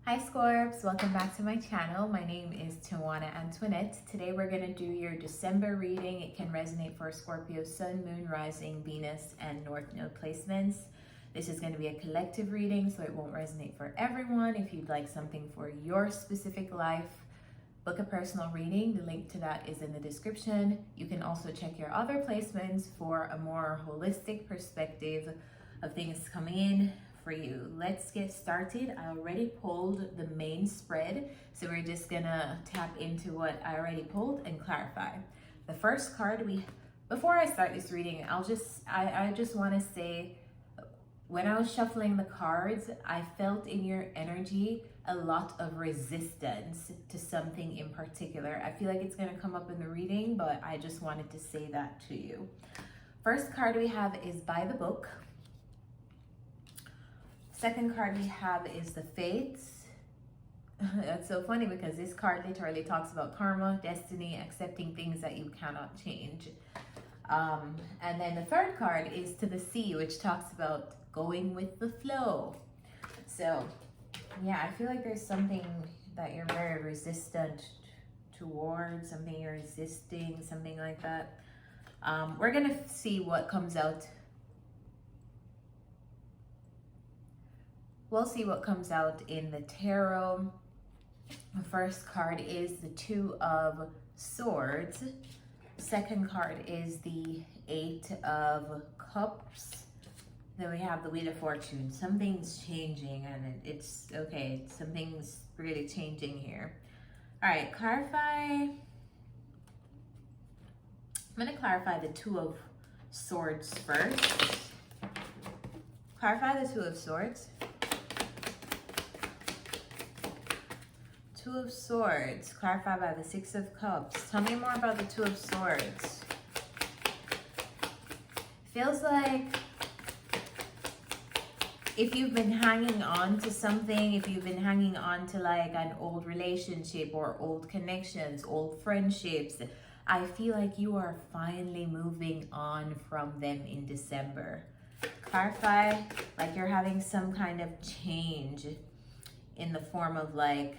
Hi Scorps, welcome back to my channel. My name is Tawanantoinette. Today we're going to do your December reading. It can resonate for Scorpio, Sun, Moon, Rising, Venus, and North Node placements. This is going to be a collective reading, so it won't resonate for everyone. If you'd like something for your specific life, book a personal reading. The link to that is in the description. You can also check your other placements for a more holistic perspective of things coming in for you. Let's get started. I already pulled the main spread, so we're just gonna tap into what I already pulled and clarify. The first card before I start this reading, I just want to say, when I was shuffling the cards, I felt in your energy a lot of resistance to something in particular. I feel like it's going to come up in the reading, but I just wanted to say that to you. First card we have is By the Book. Second card we have is the Fates. That's so funny because this card literally talks about karma, destiny, accepting things that you cannot change. And then the third card is To the Sea, which talks about going with the flow. So yeah, I feel like there's something that you're very resistant towards, something you're resisting, something like that. We're gonna see what comes out. We'll see what comes out in the tarot. The first card is the Two of Swords. Second card is the Eight of Cups. Then we have the Wheel of Fortune. Something's changing and it's okay. Something's really changing here. All right, clarify. I'm gonna clarify the Two of Swords first. Clarify the Two of Swords. Two of Swords, clarified by the Six of Cups. Tell me more about the Two of Swords. Feels like if you've been hanging on to something, if you've been hanging on to like an old relationship or old connections, old friendships, I feel like you are finally moving on from them in December. Clarify, like you're having some kind of change in the form of like,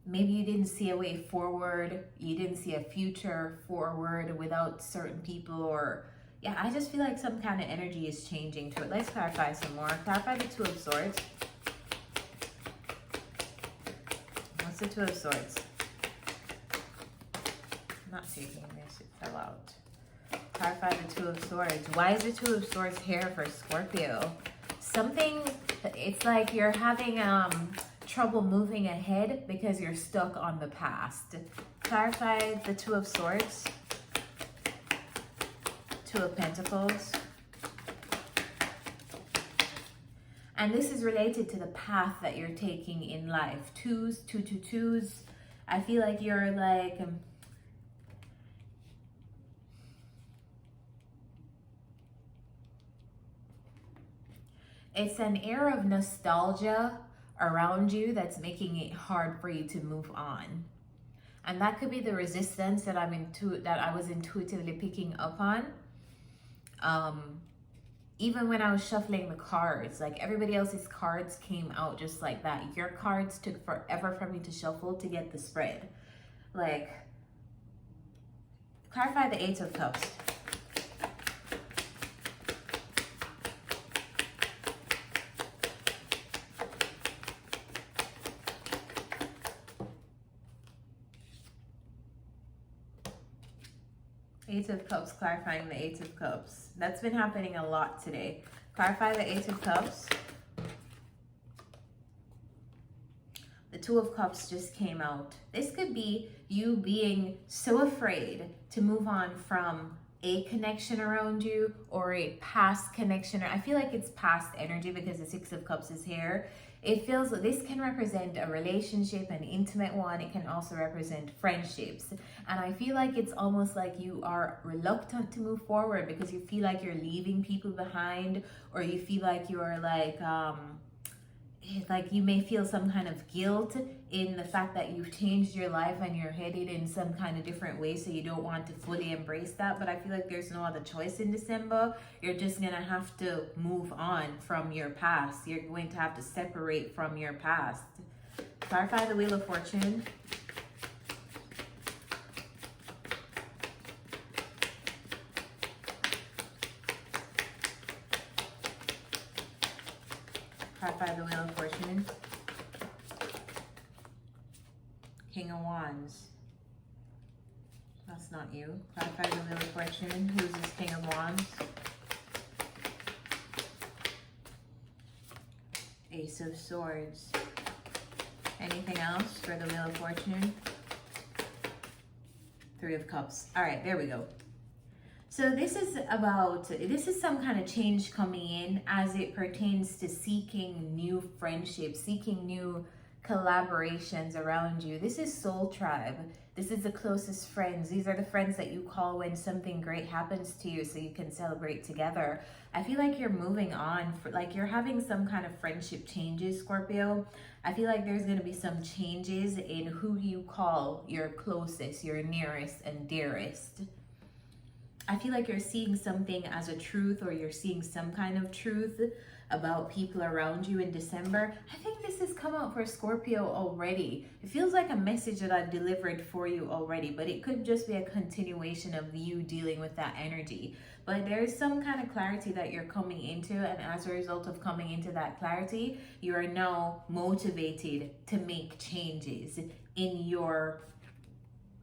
maybe you didn't see a way forward, you didn't see a future forward without certain people, or yeah, I just feel like some kind of energy is changing to it. Let's clarify some more. Clarify the Two of Swords. What's the Two of Swords? I'm not taking this, it fell out. Clarify the Two of Swords. Why is the Two of Swords here for Scorpio? Something, it's like you're having trouble moving ahead because you're stuck on the past. Clarify the Two of Swords. Two of Pentacles. And this is related to the path that you're taking in life. Twos. I feel like you're like, it's an air of nostalgia around you that's making it hard for you to move on. And that could be the resistance that I was intuitively picking up on. Even when I was shuffling the cards, like everybody else's cards came out just like that. Your cards took forever for me to shuffle to get the spread. Like, clarify the Eight of Cups. Eight of Cups, clarifying the Eight of Cups. That's been happening a lot today. Clarify the Eight of Cups. The Two of Cups just came out. This could be you being so afraid to move on from a connection around you or a past connection. I feel like it's past energy because the Six of Cups is here. It feels like this can represent a relationship, an intimate one. It can also represent friendships. And I feel like it's almost like you are reluctant to move forward because you feel like you're leaving people behind, or you feel like you're like, like you may feel some kind of guilt in the fact that you've changed your life and you're headed in some kind of different way, so you don't want to fully embrace that. But I feel like there's no other choice in December. You're just gonna have to move on from your past. You're going to have to separate from your past. Clarify the Wheel of Fortune. Clarify the Wheel of Fortune. King of Wands. That's not you. Clarify the Wheel of Fortune. Who's this King of Wands? Ace of Swords. Anything else for the Wheel of Fortune? Three of Cups. All right, there we go. So this is some kind of change coming in as it pertains to seeking new friendships, seeking new collaborations around you. This is Soul Tribe. This is the closest friends. These are the friends that you call when something great happens to you so you can celebrate together. I feel like you're moving on, like you're having some kind of friendship changes, Scorpio. I feel like there's going to be some changes in who you call your closest, your nearest and dearest. I feel like you're seeing something as a truth, or you're seeing some kind of truth about people around you in December. I think this has come out for Scorpio already. It feels like a message that I've delivered for you already, but it could just be a continuation of you dealing with that energy. But there's some kind of clarity that you're coming into, and as a result of coming into that clarity, you are now motivated to make changes in your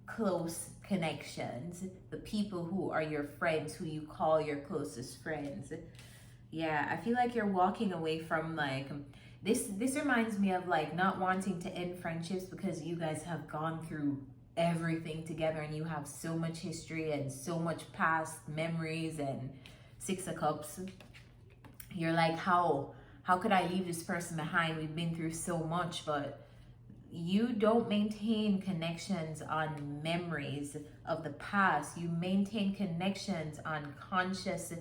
close connections, the people who are your friends, who you call your closest friends. Yeah, I feel like you're walking away from like this reminds me of like not wanting to end friendships because you guys have gone through everything together and you have so much history and so much past memories. And Six of Cups, you're like, how could I leave this person behind? We've been through so much. But you don't maintain connections on memories of the past. You maintain connections on conscious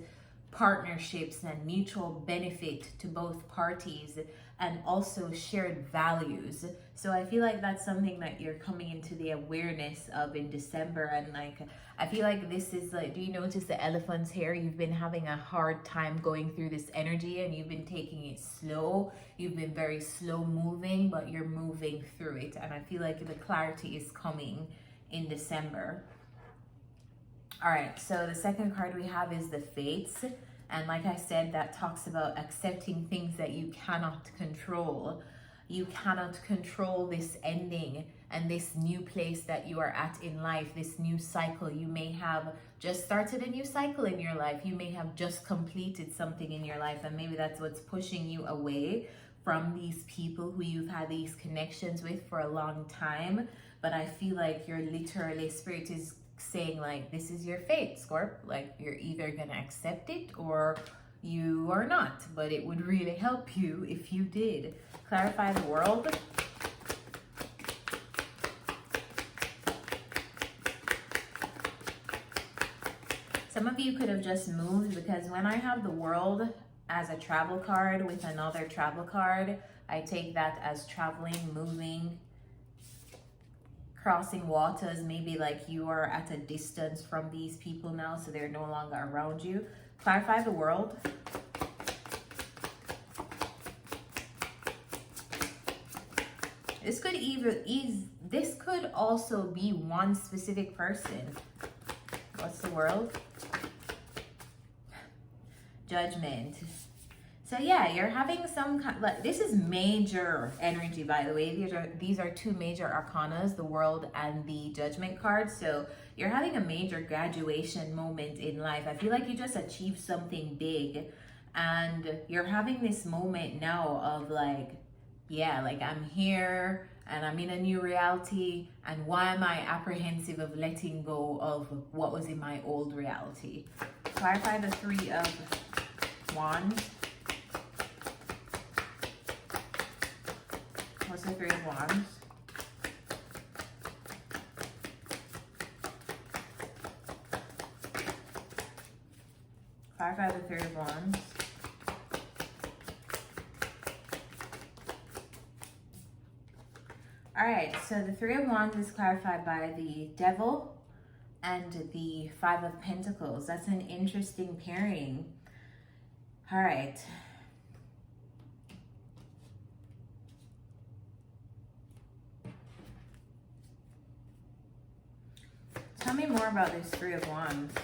partnerships and mutual benefit to both parties, and also shared values. So I feel like that's something that you're coming into the awareness of in December. And like, I feel like this is like, do you notice the elephant's hair? You've been having a hard time going through this energy and you've been taking it slow. You've been very slow moving, but you're moving through it. And I feel like the clarity is coming in December. All right, so the second card we have is the Fates. And like I said, that talks about accepting things that you cannot control. You cannot control this ending and this new place that you are at in life, this new cycle. You may have just started a new cycle in your life. You may have just completed something in your life, and maybe that's what's pushing you away from these people who you've had these connections with for a long time. But I feel like you're literally, Spirit is saying like, this is your fate, Scorp. Like, you're either gonna accept it or you are not, but it would really help you if you did. Clarify the World. Some of you could have just moved, because when I have the World as a travel card with another travel card, I take that as traveling, moving, crossing waters. Maybe like you are at a distance from these people now, so they're no longer around you. Clarify the World. This could also be one specific person. What's the World? Judgment. So yeah, you're having some kind, like, this is major energy, by the way. These are two major arcanas, the World and the Judgment card. So you're having a major graduation moment in life. I feel like you just achieved something big, and you're having this moment now of like, yeah, like I'm here and I'm in a new reality, and why am I apprehensive of letting go of what was in my old reality? Clarify the Three of Wands. What's the Three of Wands? Clarify the Three of Wands. All right, so the Three of Wands is clarified by the Devil and the Five of Pentacles. That's an interesting pairing. All right. Tell me more about this Three of Wands.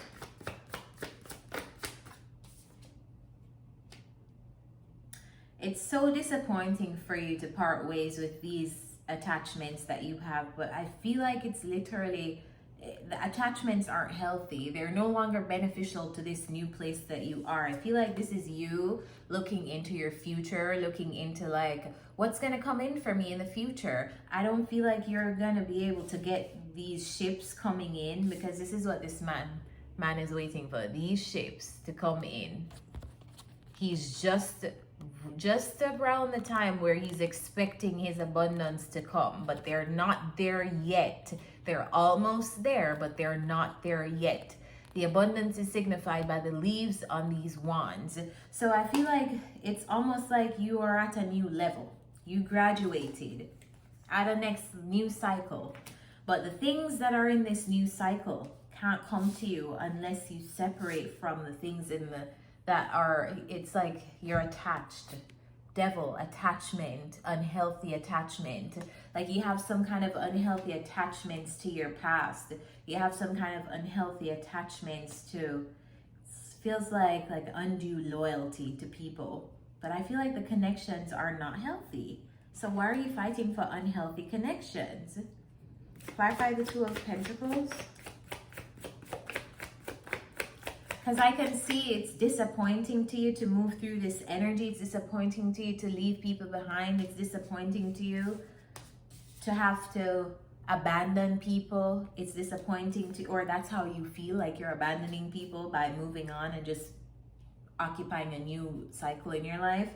It's so disappointing for you to part ways with these attachments that you have, but I feel like it's literally, the attachments aren't healthy. They're no longer beneficial to this new place that you are. I feel like this is you looking into your future, looking into like, what's going to come in for me in the future? I don't feel like you're going to be able to get these ships coming in, because this is what this man is waiting for, these ships to come in. He's just around the time where he's expecting his abundance to come, but they're not there yet. They're almost there, but they're not there yet. The abundance is signified by the leaves on these wands. So I feel like it's almost like you are at a new level. You graduated at a next new cycle. But the things that are in this new cycle can't come to you unless you separate from the things in the that are, it's like you're attached. Devil, attachment, unhealthy attachment. Like you have some kind of unhealthy attachments to your past. You have some kind of unhealthy attachments to, feels like undue loyalty to people. But I feel like the connections are not healthy. So why are you fighting for unhealthy connections? Clarify the Two of Pentacles. Because I can see it's disappointing to you to move through this energy. It's disappointing to you to leave people behind. It's disappointing to you to have to abandon people. It's disappointing to, or that's how you feel, like you're abandoning people by moving on and just occupying a new cycle in your life.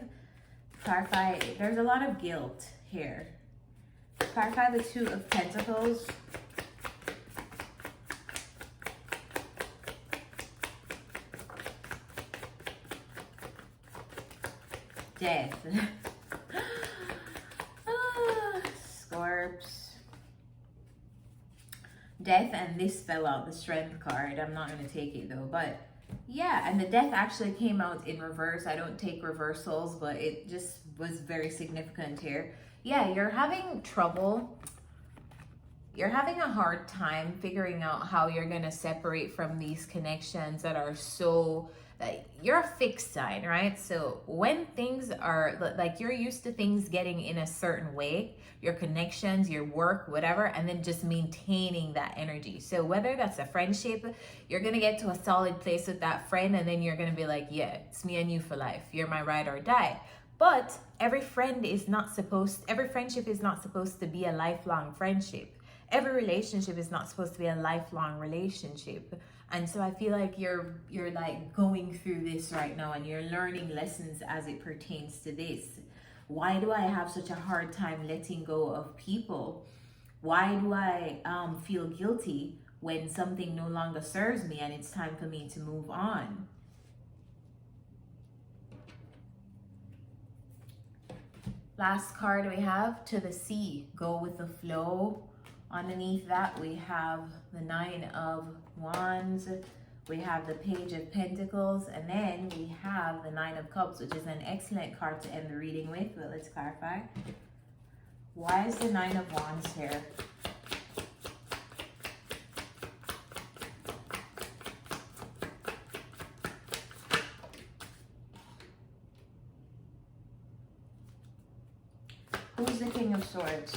Clarify, there's a lot of guilt here. Clarify the Two of Pentacles. Death. Scorps. Death, and this fell out, the Strength card. I'm not going to take it though, but yeah, and the Death actually came out in reverse. I don't take reversals, but it just was very significant here. Yeah, you're having trouble. You're having a hard time figuring out how you're going to separate from these connections that are so, like, you're a fixed sign, right? So when things are like, you're used to things getting in a certain way, your connections, your work, whatever, and then just maintaining that energy. So whether that's a friendship, you're going to get to a solid place with that friend, and then you're going to be like, yeah, it's me and you for life. You're my ride or die. But every friendship is not supposed to be a lifelong friendship. Every relationship is not supposed to be a lifelong relationship. And so I feel like you're like going through this right now, and you're learning lessons as it pertains to this. Why do I have such a hard time letting go of people? Why do I feel guilty when something no longer serves me and it's time for me to move on? Last card we have, To the Sea, go with the flow. Underneath that, we have the Nine of Wands, we have the Page of Pentacles, and then we have the Nine of Cups, which is an excellent card to end the reading with. But let's clarify. Why is the Nine of Wands here? Who's the King of Swords?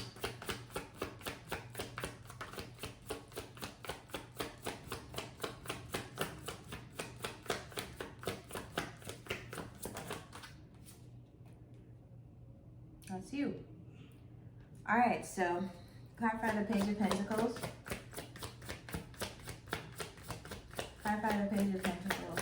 That's you. All right, so clarify the Page of Pentacles. Clarify the Page of Pentacles.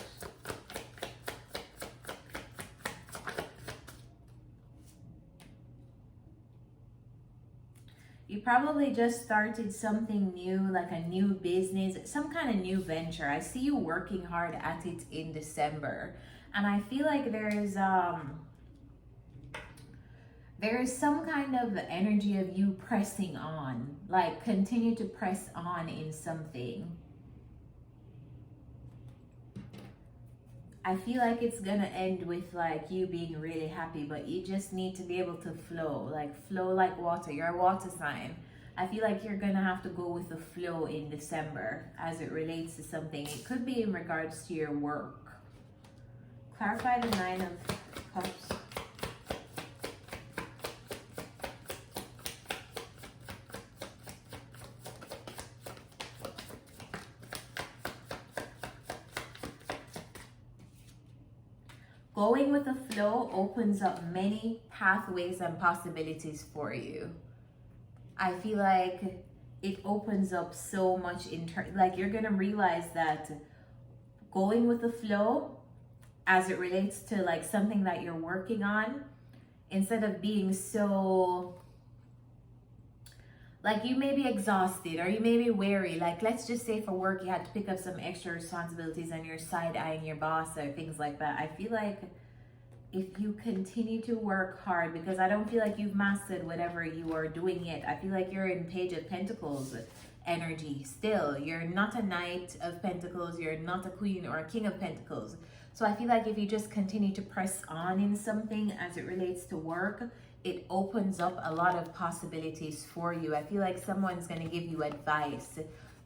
You probably just started something new, like a new business, some kind of new venture. I see you working hard at it in December. And I feel like there is there is some kind of energy of you pressing on, like continue to press on in something. I feel like it's gonna end with like you being really happy, but you just need to be able to flow like water. You're a water sign. I feel like you're gonna have to go with the flow in December as it relates to something. It could be in regards to your work. Clarify the Nine of Cups. Going with the flow opens up many pathways and possibilities for you. I feel like it opens up so much like you're gonna realize that going with the flow as it relates to like something that you're working on, instead of being so like you may be exhausted or you may be weary. Like let's just say for work you had to pick up some extra responsibilities and you're side-eyeing your boss or things like that. I feel like if you continue to work hard, because I don't feel like you've mastered whatever you are doing yet. I feel like you're in Page of Pentacles energy still. You're not a Knight of Pentacles, you're not a Queen or a King of Pentacles. So I feel like if you just continue to press on in something as it relates to work, it opens up a lot of possibilities for you. I feel like someone's going to give you advice.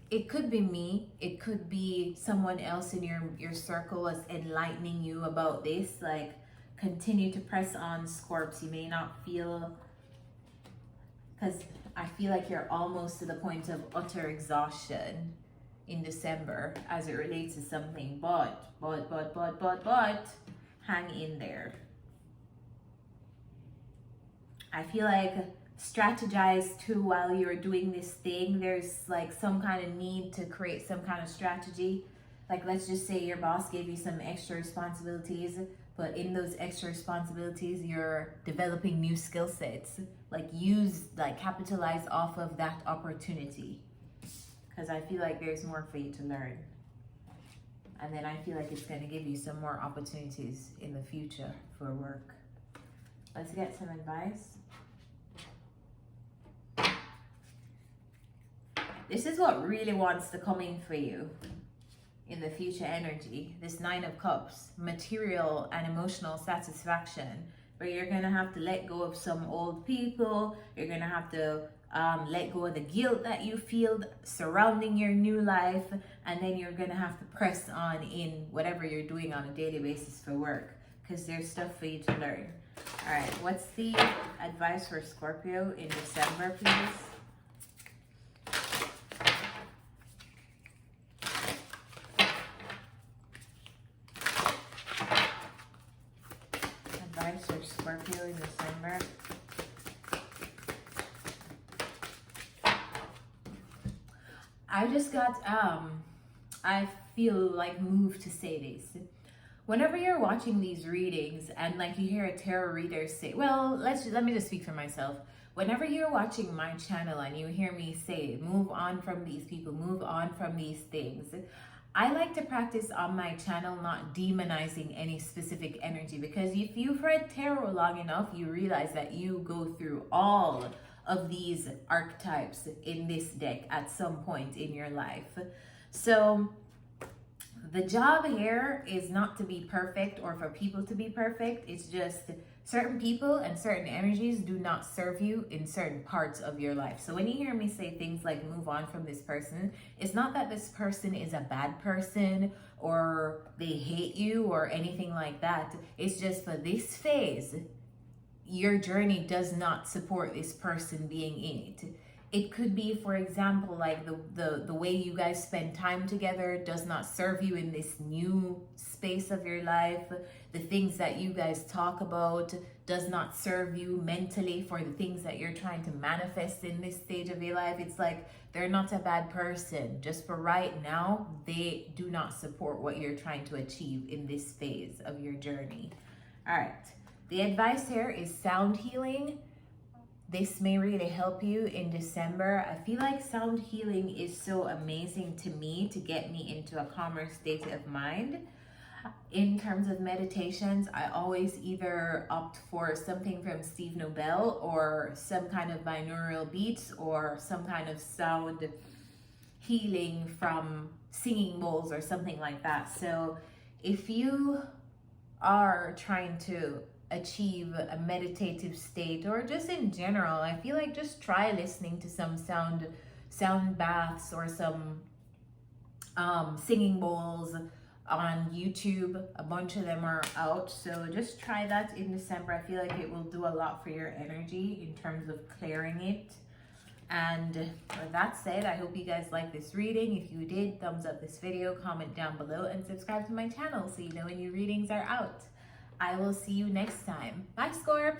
It could be me, it could be someone else in your circle is enlightening you about this. Like, continue to press on, Scorps. You may not feel, because I feel like you're almost to the point of utter exhaustion in December as it relates to something, but hang in there. I feel like strategize too while you're doing this thing. There's like some kind of need to create some kind of strategy. Like let's just say your boss gave you some extra responsibilities, but in those extra responsibilities, you're developing new skill sets. Like capitalize off of that opportunity. Because I feel like there's more for you to learn. And then I feel like it's going to give you some more opportunities in the future for work. Let's get some advice. This is what really wants to come in for you in the future energy. This Nine of Cups, material and emotional satisfaction, where you're going to have to let go of some old people. You're going to have to let go of the guilt that you feel surrounding your new life. And then you're going to have to press on in whatever you're doing on a daily basis for work, because there's stuff for you to learn. All right, what's the advice for Scorpio in December, please? Advice for Scorpio in December. I just got, I feel like moved to say this. Whenever you're watching these readings and like you hear a tarot reader say, well, let me just speak for myself. Whenever you're watching my channel and you hear me say, move on from these people, move on from these things, I like to practice on my channel not demonizing any specific energy, because if you've read tarot long enough, you realize that you go through all of these archetypes in this deck at some point in your life. So the job here is not to be perfect or for people to be perfect. It's just certain people and certain energies do not serve you in certain parts of your life. So when you hear me say things like move on from this person, it's not that this person is a bad person or they hate you or anything like that. It's just for this phase, your journey does not support this person being in it. It could be, for example, like the way you guys spend time together does not serve you in this new space of your life. The things that you guys talk about does not serve you mentally for the things that you're trying to manifest in this stage of your life. It's like they're not a bad person. Just for right now, they do not support what you're trying to achieve in this phase of your journey. All right. The advice here is sound healing. This may really help you in December. I feel like sound healing is so amazing to me to get me into a calmer state of mind. In terms of meditations, I always either opt for something from Steve Nobel or some kind of binaural beats or some kind of sound healing from singing bowls or something like that. So if you are trying to achieve a meditative state, or just in general, I feel like just try listening to some sound baths or some singing bowls on YouTube. A bunch of them are out, so just try that in December. I feel like it will do a lot for your energy in terms of clearing it. And with that said, I hope you guys like this reading. If you did, thumbs up this video, comment down below, and subscribe to my channel so you know when new readings are out. I will see you next time. Bye, Scorps!